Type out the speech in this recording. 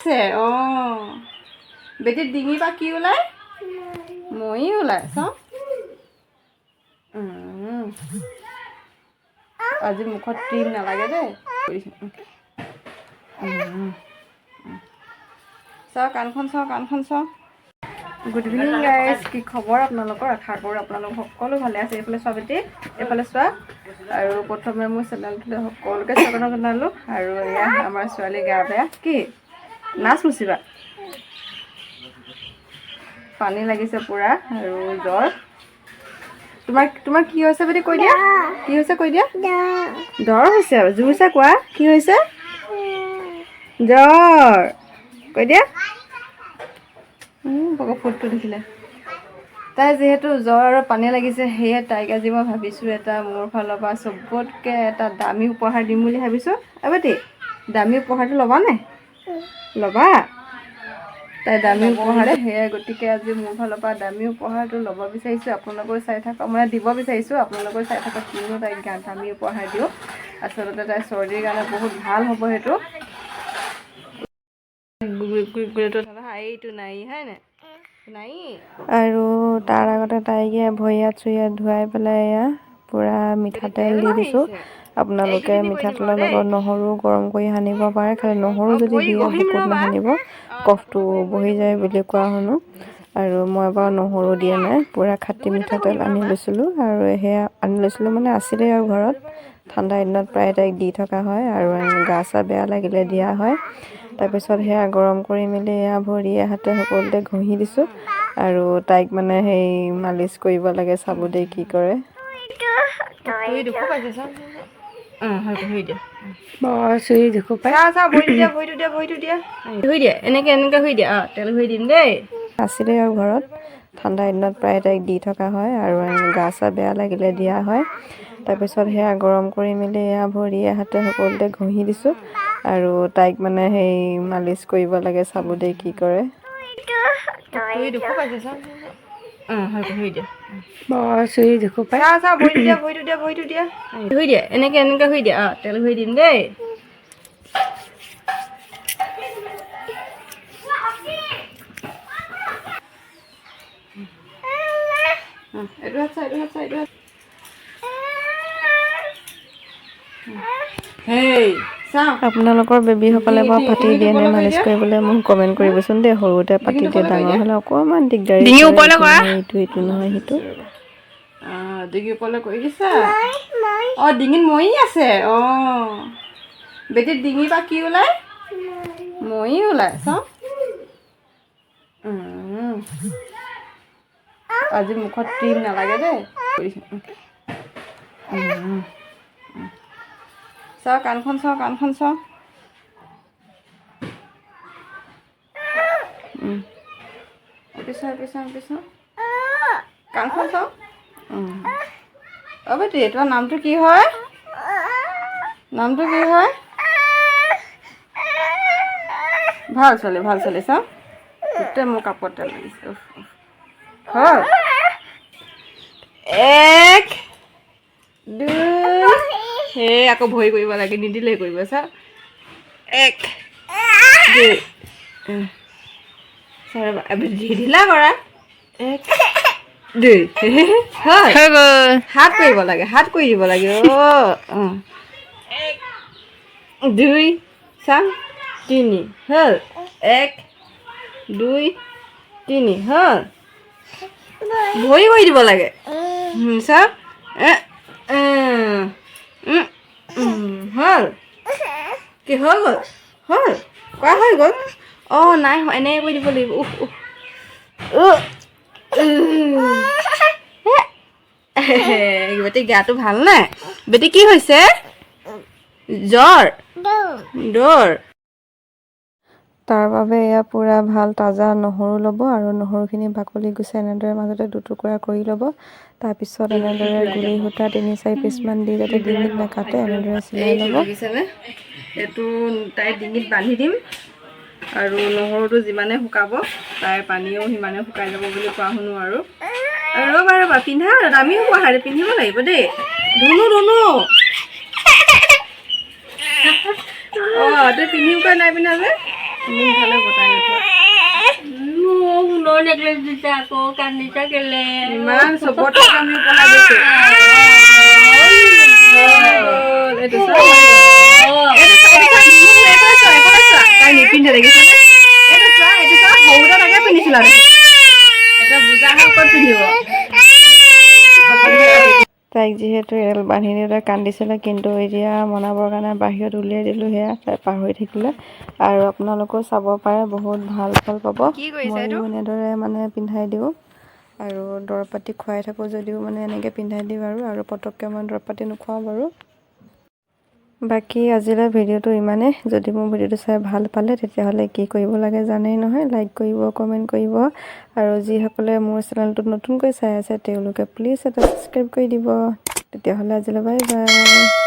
আছে বেটিৰ ডিঙিৰ পৰা কি ওলাই মই ওলাই চাওঁ আজি মুখত ক্ৰীম নালাগে দেই চাওঁ কাণখন চাওঁ গুড ইভিনিং গাইজ কি খবৰ আপোনালোকৰ আশা কৰোঁ আপোনালোক সকলো ভালে আছে এইফালে চোৱা বেটি এইফালে চোৱা আৰু প্ৰথমে মোৰ চেনেলটোলৈ সকলোকে স্বাগতম জনালোঁ আৰু এয়া আমাৰ ছোৱালী গা বেয়া কি নাচ মুচিবা পানী লাগিছে পূৰা আৰু জ্বৰ তোমাৰ কি হৈছে বুলি কৈ দিয়া কি হৈছে কৈ দিয়া জ্বৰ হৈছে জোৰছে কোৱা কি হৈছে জ্বৰ কৈ দিয়া ফুটটো দেখিলে তাই যিহেতু জ্বৰ আৰু পানী লাগিছে সেয়ে তাইক আজি মই ভাবিছোঁ এটা মোৰ ফালৰ পৰা চবতকৈ এটা দামী উপহাৰ দিম বুলি ভাবিছোঁ বেটি দামী উপহাৰটো ল'বা নে ল'বা তাই দামী উপহাৰে সেয়ে গতিকে আজি মোৰ ফালৰ পৰা দামী উপহাৰটো ল'ব বিচাৰিছোঁ আপোনালোকেও চাই থাকক মানে দিব বিচাৰিছোঁ আপোনালোকেও চাই থাকক কিনো তাইক দামী উপহাৰ দিওঁ আচলতে তাইৰ চৰ্দিৰ কাৰণে বহুত ভাল হ'ব সেইটো এইটো নাই হয় নাই আৰু তাৰ আগতে তাইকে ভৰিয়াত চৰিয়াত ধুৱাই পেলাই এয়া পূৰা মিঠাতেল দি দিছোঁ আপোনালোকে মিঠাতেলৰ লগত নহৰু গৰম কৰি সানিব পাৰে খালি নহৰু যদি দিয়ে বুকুত নাসানিব কফটো বহি যায় বুলি কোৱা শুনো আৰু মই বাৰু নহৰু দিয়া নাই পূৰা খাটি মিঠাতেল আনি লৈছিলোঁ আৰু সেয়া আনি লৈছিলোঁ মানে আছিলেই আৰু ঘৰত ঠাণ্ডা দিনত প্ৰায় তাইক দি থকা হয় আৰু গা চা বেয়া লাগিলে দিয়া হয় তাৰপিছত সেয়া গৰম কৰি মেলি এয়া ভৰিয়ে হাতে সকলোতে ঘঁহি দিছোঁ আৰু তাইক মানে সেই মালিচ কৰিব লাগে চাব দেই কি কৰে আছিলে আৰু ঘৰত ঠাণ্ডা দিনত প্ৰায় তাইক দি থকা হয় আৰু গা চা বেয়া লাগিলে দিয়া হয় তাৰপিছত সেয়া গৰম কৰি মেলি এয়া ভৰিয়ে হাতে সকলোতে ঘঁহি দিছোঁ আৰু তাইক মানে সেই মালিচ কৰিব লাগে চাব দেই কি কৰে এনেকে শুই দিয়া তেল শুই দিম দেই আপোনালোকৰ বেবীসকলে বাৰু পাতি দিয়ে নে মালিচ কৰিবলৈ মোক কমেণ্ট কৰিবচোন দেই সৰুতে পাতি দিয়ে ডাঙৰ হ'লে অকণমান দিগদাৰী এইটো নহয় সেইটো ডিঙি ওপৰলৈ কৰি দিছা ডিঙিত মৰি আছে বেটিৰ ডিঙিৰ পৰা কি ওলাই মৰি ওলাই চাওঁ আজি মুখত ক্ৰীম নালাগে দেই চাওঁ কাণখন চাওঁ কাণখন চাওঁ বেটি তোমাৰ নামটো কি হয় ভাল ছোৱালী চাওঁ গোটেই মোৰ কাপোৰত তেল লাগিছে হয় 1 2 সেই আকৌ ভৰি কৰিব লাগে নিদিলে কৰিব চা 1 2 ঢিলা কৰা 1 2 হাত কৰিব লাগে হাত কৰি দিব লাগে 1 2 চাম 3 হ'ল 1 2 3 হ'ল ভৰি কৰি দিব লাগে চাওক হ'ল কি হৈ গ'ল কোৱা হৈ গ'ল নাই এনেকৈ কৰি দিব লাগিব বেটি গাটো ভাল নাই বেটি কি হৈছে জ্বৰ তাৰ বাবে এয়া পূৰা ভাল তাজা নহৰু ল'ব আৰু নহৰুখিনি বাকলি গুচাই এনেদৰে মাজতে দুটুকুৰা কৰি ল'ব তাৰপিছত এনেদৰে গুলি সূতা 3-4 পিচমান দি যাতে ডিঙিত নাকাটে এনেদৰে চিলাই ল'ব এইটো তাই ডিঙিত বান্ধি দিম আৰু নহৰুটো যিমানে শুকাব তাইৰ পানীও সিমানে শুকাই যাব বুলি কোৱা শুনো আৰু ৰ'বা পিন্ধা দামী উপহাৰ পিন্ধিব লাগিব দেই ধুনু তই পিন্ধিও কয় নাই পিন্ধা যে Min thale gotai uthia. No necklace dita ko kanita kele. Iman sobot kami pona dise. Itu sa. Kai ni pinde dekhise na. Itu sa houda lage pinisila dekho. Eta buja ha kot pindibo. তাইক যিহেতু L বান্ধি দিওঁতে কান্দিছিলে কিন্তু এতিয়া মনাবৰ কাৰণে বাহিৰত উলিয়াই দিলোঁ সেয়া তাই পাহৰি থাকিলে আৰু আপোনালোকেও চাব পাৰে বহুত ভাল ফল পাব ময়ো এনেদৰে মানে পিন্ধাই দিওঁ আৰু দৰৱ পাতি খুৱাই থাকোঁ যদিও মানে এনেকৈ পিন্ধাই দিওঁ আৰু পটককৈ মই দৰৱ পাতি নোখোৱাওঁ বাৰু বাকী আজিলৈ ভিডিঅ'টো ইমানেই যদি মোৰ ভিডিঅ'টো চাই ভাল পালে তেতিয়াহ'লে কি কৰিব লাগে জানেই নহয় লাইক কৰিব কমেণ্ট কৰিব আৰু যিসকলে মোৰ চেনেলটোত নতুনকৈ চাই আছে তেওঁলোকে প্লিজ এটা ছাবস্ক্ৰাইব কৰি দিব তেতিয়াহ'লে আজিলৈ বাই বাই